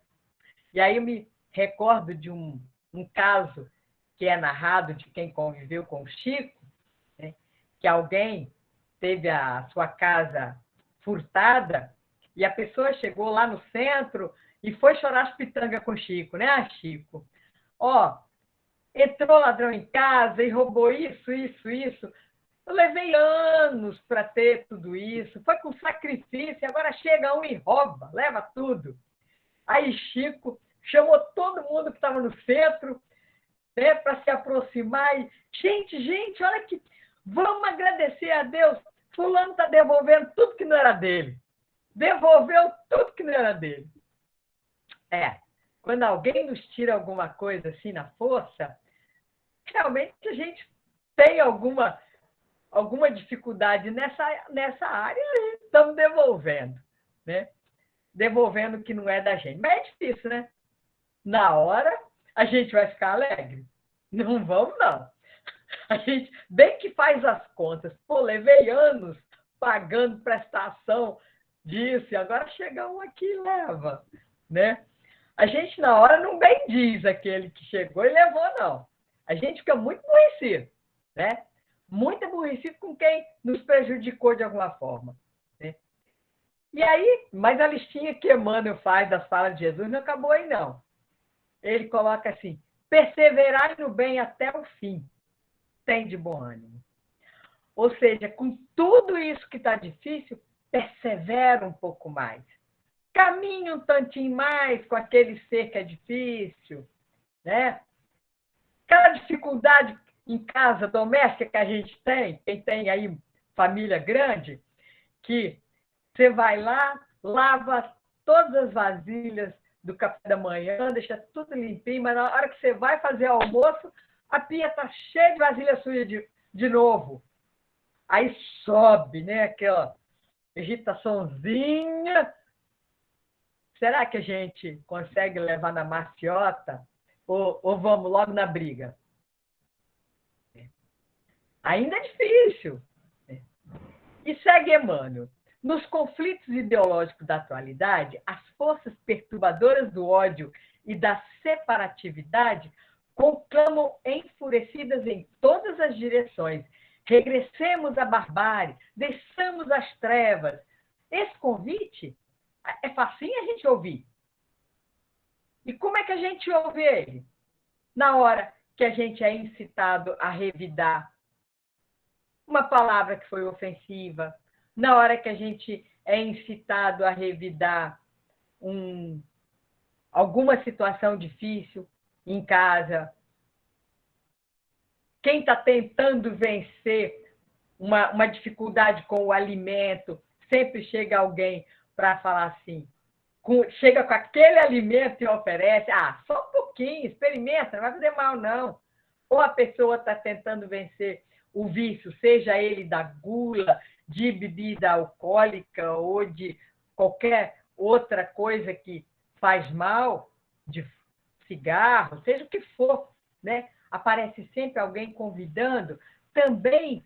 E aí eu me recordo de um caso que é narrado de quem conviveu com o Chico, né? Que alguém teve a sua casa furtada e a pessoa chegou lá no centro e foi chorar as pitangas com o Chico, né, Chico? ó, entrou ladrão em casa e roubou isso, isso, isso. Eu levei anos para ter tudo isso, foi com sacrifício, agora chega um e rouba, leva tudo. Aí Chico chamou todo mundo que estava no centro, né, para se aproximar e, gente, olha que vamos agradecer a Deus, fulano está devolvendo tudo que não era dele. Devolveu tudo que não era dele. Quando alguém nos tira alguma coisa assim na força, realmente a gente tem alguma dificuldade nessa área e estamos devolvendo, né? Devolvendo o que não é da gente. Mas é difícil, né? Na hora, a gente vai ficar alegre. Não vamos, não. A gente bem que faz as contas. Pô, levei anos pagando prestação disso, e agora chega um aqui e leva, né? A gente, na hora, não bem diz aquele que chegou e levou, não. A gente fica muito aborrecido, né? Muito aborrecido com quem nos prejudicou de alguma forma, né? E aí, mas a listinha que Emmanuel faz das falas de Jesus não acabou aí, não. Ele coloca assim: perseverai no bem até o fim, tem de bom ânimo. Ou seja, com tudo isso que está difícil, persevera um pouco mais. Caminhe um tantinho mais com aquele ser que é difícil, né? Aquela dificuldade em casa doméstica que a gente tem, quem tem aí família grande, que você vai lá, lava todas as vasilhas do café da manhã, deixa tudo limpinho, mas na hora que você vai fazer almoço, a pia está cheia de vasilha suja de novo. Aí sobe, né? Aquela agitaçãozinha. Será que a gente consegue levar na maciota? Ou vamos logo na briga? Ainda é difícil. E segue Emmanuel. Nos conflitos ideológicos da atualidade, as forças perturbadoras do ódio e da separatividade conclamam enfurecidas em todas as direções. Regressemos à barbárie, deixamos as trevas. Esse convite é facinho a gente ouvir. E como é que a gente ouve ele? Na hora que a gente é incitado a revidar uma palavra que foi ofensiva, na hora que a gente é incitado a revidar alguma situação difícil em casa. Quem está tentando vencer uma dificuldade com o alimento, sempre chega alguém para falar assim, chega com aquele alimento e oferece, só um pouquinho, experimenta, não vai fazer mal, não. Ou a pessoa está tentando vencer o vício, seja ele da gula, de bebida alcoólica ou de qualquer outra coisa que faz mal, de cigarro, seja o que for, né? Aparece sempre alguém convidando. Também,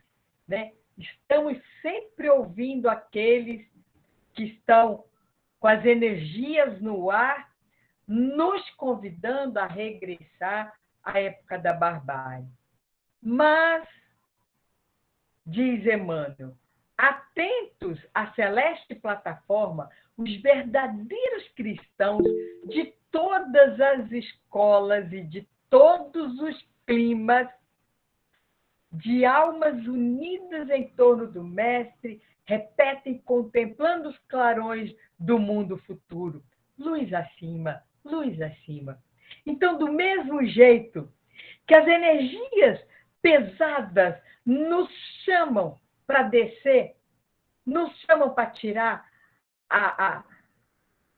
né, estamos sempre ouvindo aqueles que estão com as energias no ar, nos convidando a regressar à época da barbárie. Mas, diz Emmanuel, atentos à celeste plataforma, os verdadeiros cristãos de todas as escolas e de todos os climas, de almas unidas em torno do Mestre, repetem contemplando os clarões do mundo futuro. Luz acima, luz acima. Então, do mesmo jeito que as energias pesadas nos chamam para descer, nos chamam para tirar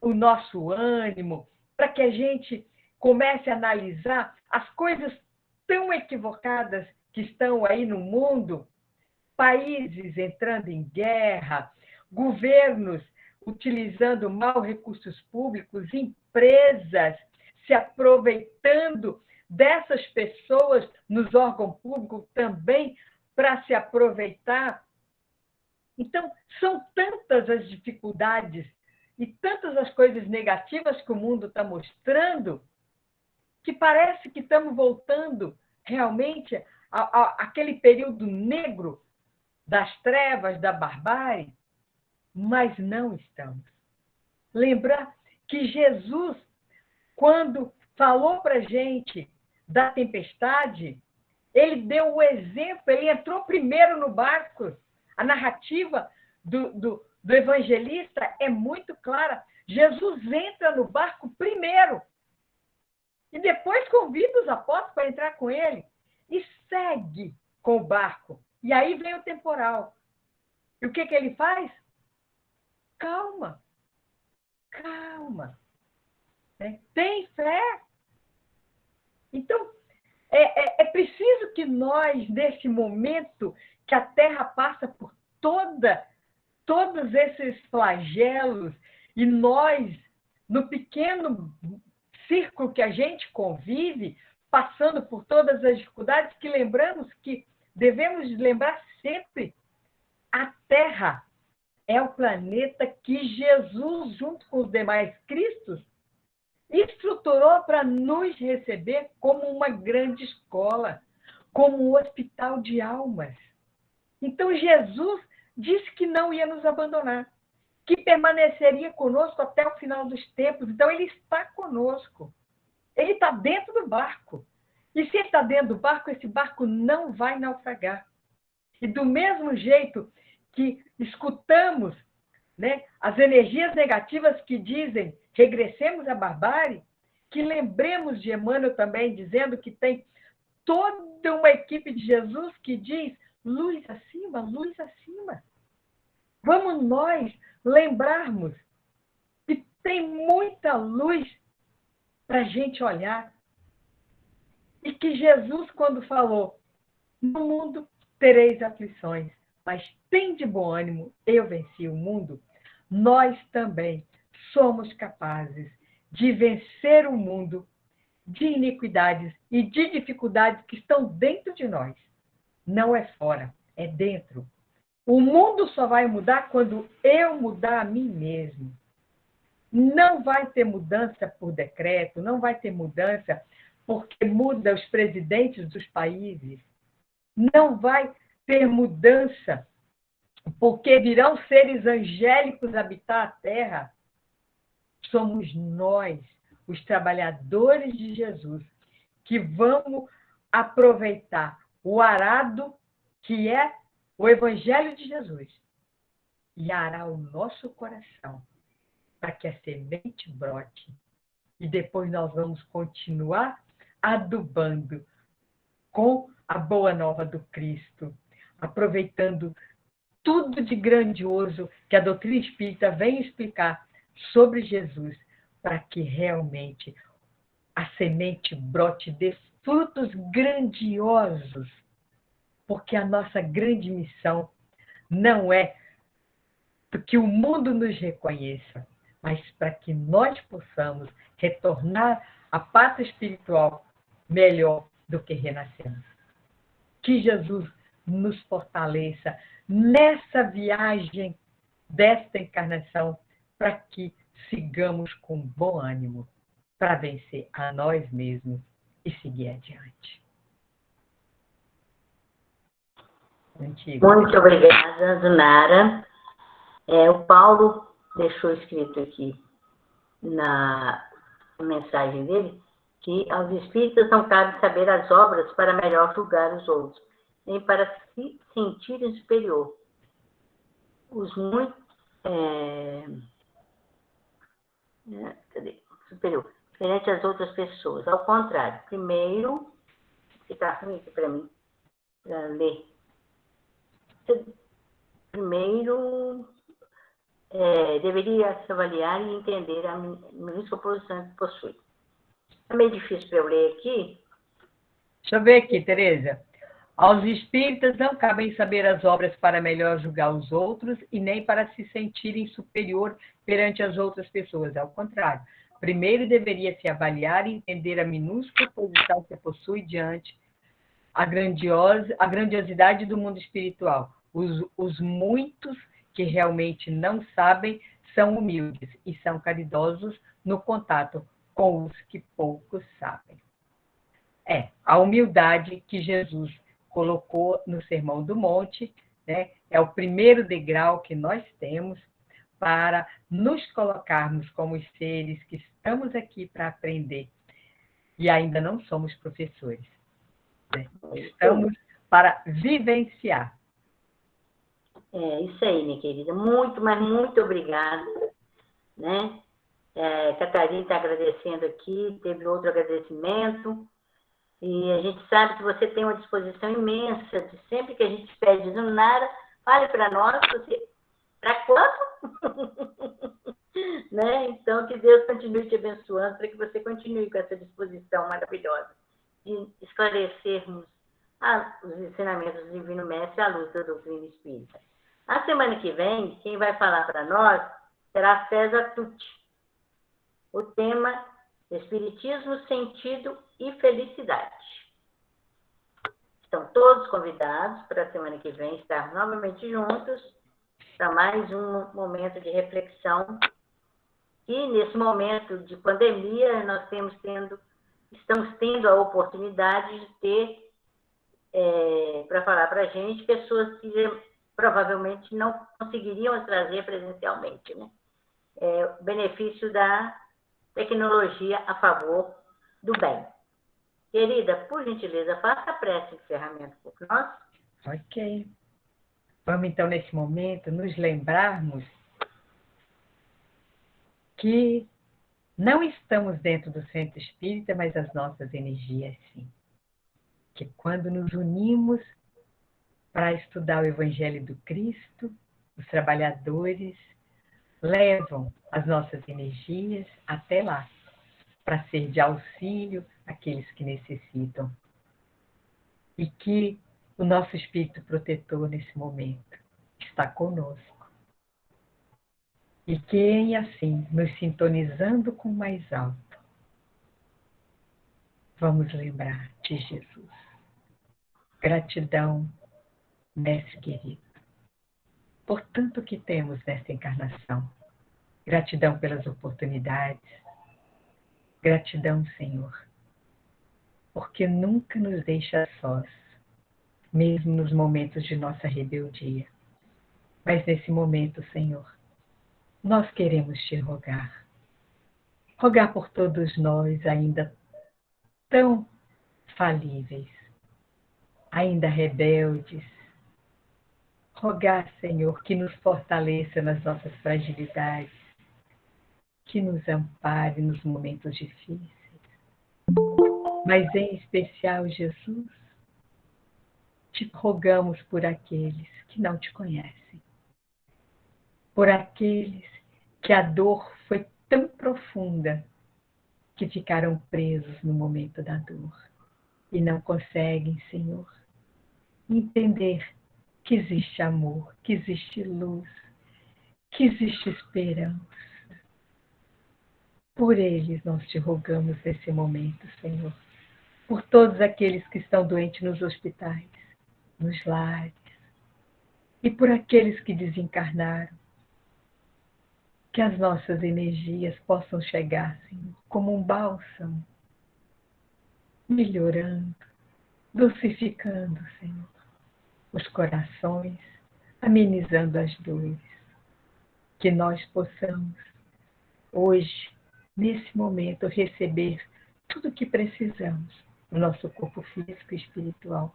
o nosso ânimo, para que a gente comece a analisar as coisas tão equivocadas que estão aí no mundo, países entrando em guerra, governos utilizando mal recursos públicos, empresas se aproveitando dessas pessoas nos órgãos públicos também para se aproveitar. Então, são tantas as dificuldades e tantas as coisas negativas que o mundo está mostrando que parece que estamos voltando realmente àquele período negro das trevas, da barbárie, mas não estamos. Lembrar que Jesus, quando falou para a gente da tempestade, ele deu o exemplo, ele entrou primeiro no barco. A narrativa do evangelista é muito clara. Jesus entra no barco primeiro e depois convida os apóstolos para entrar com ele e segue com o barco. E aí vem o temporal. E o que ele faz? Calma. Calma. Tem fé. Então, é preciso que nós, nesse momento que a Terra passa por todos esses flagelos, e nós, no pequeno círculo que a gente convive, passando por todas as dificuldades, que lembramos que devemos lembrar sempre, a Terra é o planeta que Jesus, junto com os demais Cristos, estruturou para nos receber como uma grande escola, como um hospital de almas. Então, Jesus disse que não ia nos abandonar, que permaneceria conosco até o final dos tempos. Então, ele está conosco. Ele está dentro do barco. E se ele está dentro do barco, esse barco não vai naufragar. E do mesmo jeito que escutamos, né, as energias negativas que dizem regressemos à barbárie, que lembremos de Emmanuel também dizendo que tem toda uma equipe de Jesus que diz luz acima, luz acima. Vamos nós lembrarmos que tem muita luz para a gente olhar. E que Jesus, quando falou, no mundo tereis aflições, mas tem de bom ânimo, eu venci o mundo, nós também somos capazes de vencer o mundo de iniquidades e de dificuldades que estão dentro de nós. Não é fora, é dentro. O mundo só vai mudar quando eu mudar a mim mesmo. Não vai ter mudança por decreto, não vai ter mudança porque muda os presidentes dos países. Não vai ter mudança porque virão seres angélicos habitar a terra. Somos nós, os trabalhadores de Jesus, que vamos aproveitar o arado que é o Evangelho de Jesus e arar o nosso coração para que a semente brote. E depois nós vamos continuar adubando com a boa nova do Cristo, aproveitando tudo de grandioso que a doutrina espírita vem explicar sobre Jesus, para que realmente a semente brote de frutos grandiosos, porque a nossa grande missão não é que o mundo nos reconheça, mas para que nós possamos retornar à pátria espiritual melhor do que renascemos. Que Jesus nos fortaleça nessa viagem desta encarnação, para que sigamos com bom ânimo para vencer a nós mesmos e seguir adiante. Antigo. Muito obrigada, Zunara. O Paulo deixou escrito aqui na mensagem dele que aos espíritas não cabe saber as obras para melhor julgar os outros, nem para se sentirem superior. Superior, diferente às outras pessoas. Ao contrário, primeiro, que está ruim aqui para mim, para ler. Primeiro, deveria se avaliar e entender a minúscula posição que possui. É meio difícil para eu ler aqui. Deixa eu ver aqui, Tereza. Aos espíritas não cabem saber as obras para melhor julgar os outros e nem para se sentirem superior perante as outras pessoas. Ao contrário, primeiro deveria se avaliar e entender a minúscula posição que possui diante a grandiosidade do mundo espiritual. Os muitos que realmente não sabem são humildes e são caridosos no contato com os que poucos sabem. A humildade que Jesus colocou no Sermão do Monte, né, é o primeiro degrau que nós temos para nos colocarmos como os seres que estamos aqui para aprender e ainda não somos professores, né? Estamos para vivenciar. É isso aí, minha querida. Muito, mas muito obrigada, né? Catarina está agradecendo aqui, teve outro agradecimento. E a gente sabe que você tem uma disposição imensa de sempre que a gente pede Nara, fale para nós, para quando? Né? Então, que Deus continue te abençoando para que você continue com essa disposição maravilhosa de esclarecermos os ensinamentos do Divino Mestre à luz da doutrina espírita. Na semana que vem, quem vai falar para nós será César Tucci. O tema: Espiritismo, Sentido e Felicidade. Estão todos convidados para a semana que vem estar novamente juntos para mais um momento de reflexão. E nesse momento de pandemia, nós estamos tendo a oportunidade de ter, para falar para a gente, pessoas que provavelmente não conseguiriam trazer presencialmente, né? O benefício da tecnologia a favor do bem. Querida, por gentileza, faça a prece de encerramento por nós. Ok. Vamos, então, nesse momento, nos lembrarmos que não estamos dentro do centro espírita, mas as nossas energias, sim. Que quando nos unimos para estudar o Evangelho do Cristo, os trabalhadores levam as nossas energias até lá, para ser de auxílio àqueles que necessitam. E que o nosso Espírito Protetor, nesse momento, está conosco. E que, assim, nos sintonizando com o mais alto, vamos lembrar de Jesus. Gratidão, Mestre querido, por tanto que temos nesta encarnação. Gratidão pelas oportunidades. Gratidão, Senhor, porque nunca nos deixa sós, mesmo nos momentos de nossa rebeldia. Mas nesse momento, Senhor, nós queremos te rogar. Rogar por todos nós ainda tão falíveis, ainda rebeldes. Rogar, Senhor, que nos fortaleça nas nossas fragilidades, que nos ampare nos momentos difíceis. Mas em especial, Jesus, te rogamos por aqueles que não te conhecem, por aqueles que a dor foi tão profunda que ficaram presos no momento da dor e não conseguem, Senhor, entender que existe amor, que existe luz, que existe esperança. Por eles nós te rogamos nesse momento, Senhor, por todos aqueles que estão doentes nos hospitais, nos lares, e por aqueles que desencarnaram, que as nossas energias possam chegar, Senhor, como um bálsamo, melhorando, dulcificando, Senhor, os corações, amenizando as dores. Que nós possamos, hoje, nesse momento, receber tudo o que precisamos no nosso corpo físico e espiritual.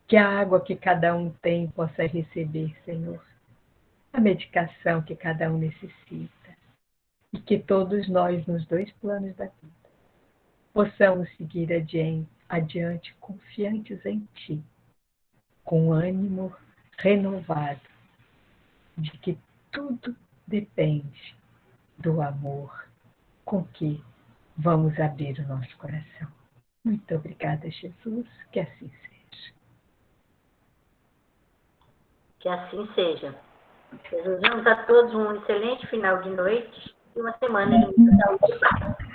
Que a água que cada um tem possa receber, Senhor, a medicação que cada um necessita. E que todos nós, nos dois planos da vida, possamos seguir adiante confiantes em Ti, com ânimo renovado, de que tudo depende do amor com que vamos abrir o nosso coração. Muito obrigada, Jesus, que assim seja. Que assim seja. Desejamos a todos um excelente final de noite e uma semana de muita saúde e paz.